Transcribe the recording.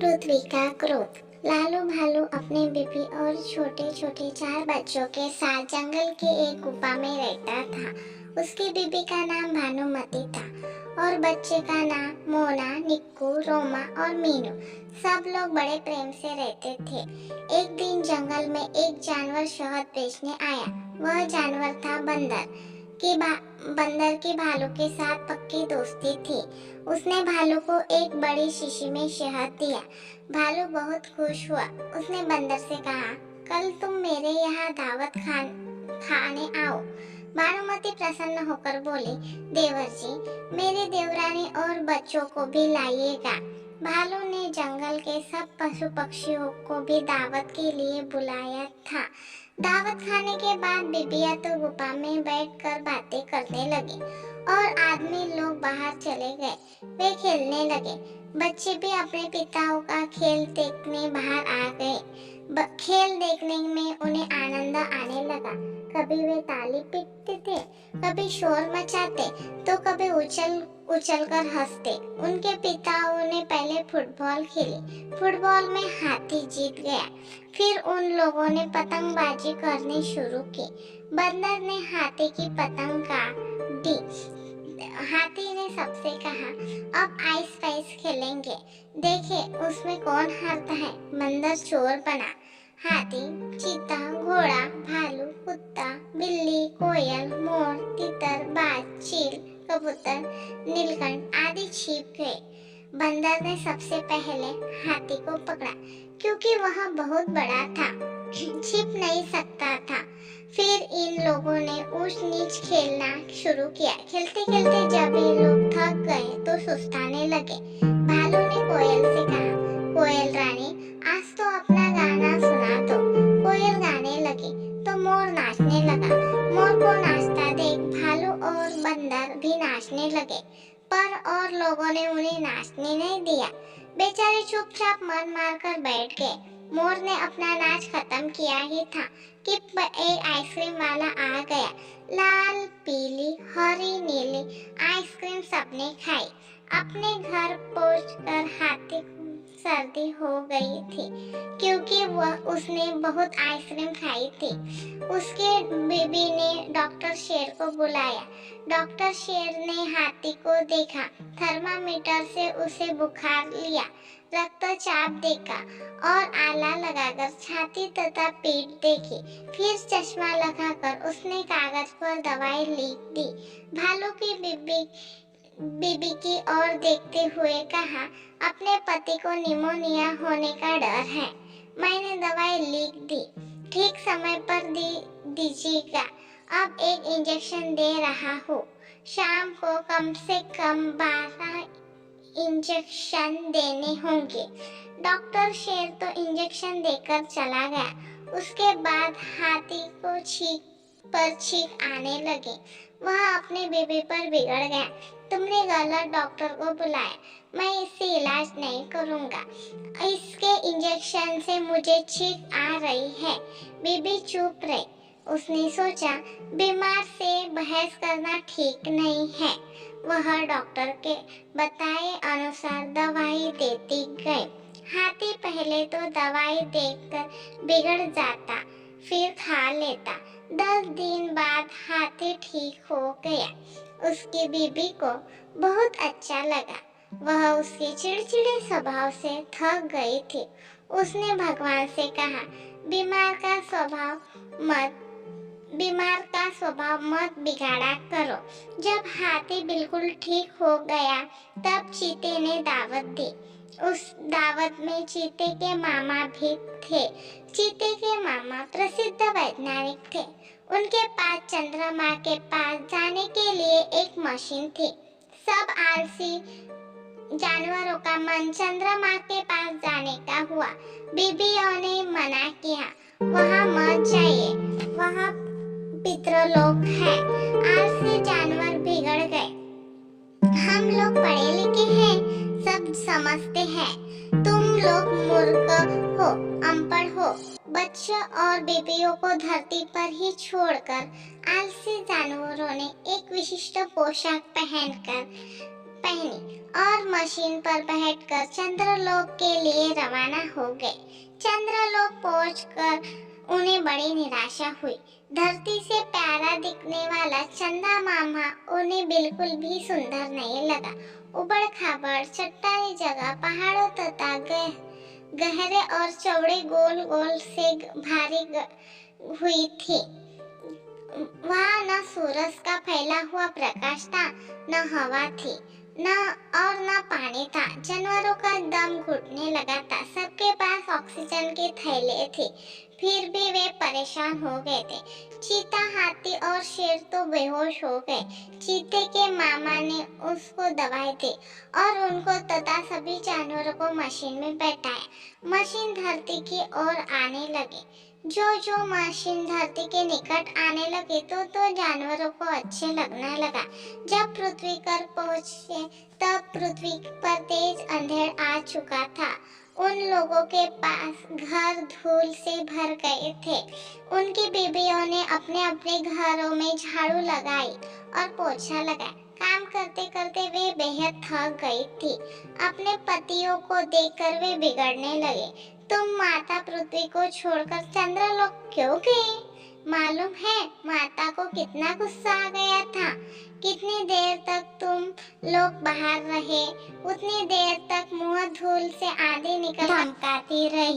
पृथ्वी का क्रोध। लालू भालू अपने बीबी और छोटे छोटे 4 बच्चों के साथ जंगल के एक गुफा में रहता था। उसकी बीबी का नाम भानुमति था और बच्चे का नाम मोना, निक्कू, रोमा और मीनू। सब लोग बड़े प्रेम से रहते थे। एक दिन जंगल में एक जानवर शहद बेचने आया। वह जानवर था बंदर की भालू के साथ पक्की दोस्ती थी। उसने भालू को एक बड़ी शीशी में शहद दिया। भालू बहुत खुश हुआ। उसने बंदर से कहा, कल तुम मेरे यहाँ खाने आओ। भानुमति प्रसन्न होकर बोली, देवर जी, मेरे देवरानी और बच्चों को भी लाइएगा। भालू ने जंगल के सब पशु पक्षियों को भी दावत के लिए बुलाया था। दावत खाने के बाद बीबियां तो गुफा में बैठकर बातें करने लगे और आदमी लोग बाहर चले गए। वे खेलने लगे। बच्चे भी अपने पिताओं का खेल देखने बाहर आ गए। खेल देखने में उन्हें आनंद आने लगा। कभी वे ताली पीटते थे, कभी शोर मचाते, तो कभी उछल कर हंसते। उनके पिताओं ने पहले फुटबॉल खेली। फुटबॉल में हाथी जीत गया। फिर उन लोगों ने पतंगबाजी करनी शुरू की। बंदर ने हाथी की पतंग काट दी। हाथी ने सबसे कहा, अब आइस पाइस खेलेंगे, देखे उसमें कौन हारता है। बंदर चोर बना। हाथी, चीता, घोड़ा, भालू, कुत्ता, बिल्ली, कोयल, मोर, तीतर, बाज, चील, कबूतर, नीलकंठ आदि छिप गए। बंदर ने सबसे पहले हाथी को पकड़ा, क्योंकि वह बहुत बड़ा था, छिप नहीं सकता था। फिर इन लोगों ने ऊंच नीच खेलना शुरू किया। खेलते खेलते जब ये लोग थक गए तो सुस्ताने लगे। भालू ने कोयल से कहा, कोयल रानी, आज तो अपना गाना सुना दो। कोयल गाने लगी तो मोर नाचने लगा। मोर को नाचता देख भालू और बंदर भी नाचने लगे, पर और लोगों ने उन्हें नाचने नहीं दिया। बेचारे चुपचाप मन मारकर बैठ गए। मोर ने अपना नाच खत्म किया ही था कि एक आइसक्रीम वाला आ गया। लाल, पीली, हरी, नीली आइसक्रीम सबने खाई। अपने घर पहुंचकर हाथी को सर्दी हो गई थी, क्योंकि उसने बहुत आइसक्रीम खाई थी। उसके बीबी ने डॉक्टर शेर को बुलाया। डॉक्टर शेर ने हाथी को देखा, थर्मामीटर से उसे बुखार लिया, रक्तचाप देखा और आला लगाकर छाती तथा पीठ देखी। फिर चश्मा लगाकर उसने कागज पर दवाई लिख दी। भालू की बीबी की ओर देखते हुए कहा, अपने पति को निमोनिया होने का डर है, मैंने दवाई लिख दी, ठीक समय पर दीजिएगा। अब एक इंजेक्शन दे रहा हूँ। शाम को कम से कम 12 इंजेक्शन देने होंगे। डॉक्टर शेर तो इंजेक्शन देकर चला गया। उसके बाद हाथी को छींक आने लगे। वह अपने बीबी पर बिगड़ गया। तुमने गलत डॉक्टर को बुलाया, मैं इससे इलाज नहीं करूँगा। इसके इंजेक्शन से मुझे छींक आ रही है। बीबी चुप रही। उसने सोचा, बीमार से बहस करना ठीक नहीं है। वह डॉक्टर के बताए अनुसार दवाई देती गई। हाथी पहले तो दवाई देखकर बिगड़ जाता, फिर खा लेता। 10 दिन बाद हाथी ठीक हो गया। उसकी बीबी को बहुत अच्छा लगा। वह उसके चिड़चिड़े स्वभाव से थक गई थी। उसने भगवान से कहा, बीमार का स्वभाव मत बिगाड़ा करो। जब हाथी बिल्कुल ठीक हो गया, तब चीते ने दावत दी। उस दावत में चीते के मामा भी थे। चीते के मामा प्रसिद्ध वैज्ञानिक थे। उनके पास चंद्रमा के पास जाने के लिए एक मशीन थी। सब आलसी जानवरों का मन चंद्रमा के पास जाने का हुआ। बीबियों ने मना किया, वहाँ मत जाइए, वहाँ पितृलोक है। आलसी जानवर बिगड़ गए। हम लोग पढ़े लिखे हैं, सब समझते हैं, तुम लोग मूर्ख हो, अनपढ़ हो। बच्चों और बेबियों को धरती पर ही छोड़कर आलसी जानवरों ने एक विशिष्ट पोशाक पहनकर पहनी और मशीन पर बैठकर चंद्रलोक के लिए रवाना हो गए। चंद्रलोक पहुंचकर उन्हें बड़ी निराशा हुई। धरती से प्यारा दिखने वाला चंदा मामा उन्हें बिल्कुल भी सुंदर नहीं लगा। उबड़ खाबड़ चट्टानी जगह पहाड़ों तथा गहरे और चौड़े गोल गोल से भारी हुई थी। वहाँ न सूरज का फैला हुआ प्रकाश था, न हवा थी, न पानी था। जानवरों का दम घुटने लगा था। सबके पास ऑक्सीजन के थैले थे, फिर भी वे परेशान हो गए थे। चीता, हाथी और शेर तो बेहोश हो गए। चीते के मामा ने उसको दवाई दी और उनको तथा सभी जानवरों को मशीन में बैठाया। मशीन धरती की ओर आने लगी। जो मशीन धरती के निकट आने लगे तो जानवरों को अच्छे लगने लगा। जब पृथ्वी पर पहुंचे तब पृथ्वी पर तेज अंधेर आ चुका था। उन लोगों के पास घर धूल से भर गए थे। उनकी बीवियों ने अपने अपने घरों में झाड़ू लगाई और पोछा लगाया। काम करते करते वे बेहद थक गई थी। अपने पतियों को देखकर वे बिगड़ने लगे। तुम माता पृथ्वी को छोड़कर चंद्रलोक क्यों गए? मालूम है माता को कितना गुस्सा आ गया था। कितनी देर तक तुम लोग बाहर रहे, उतनी देर तक मुंह धूल से आंधी निकल धमकाती रही।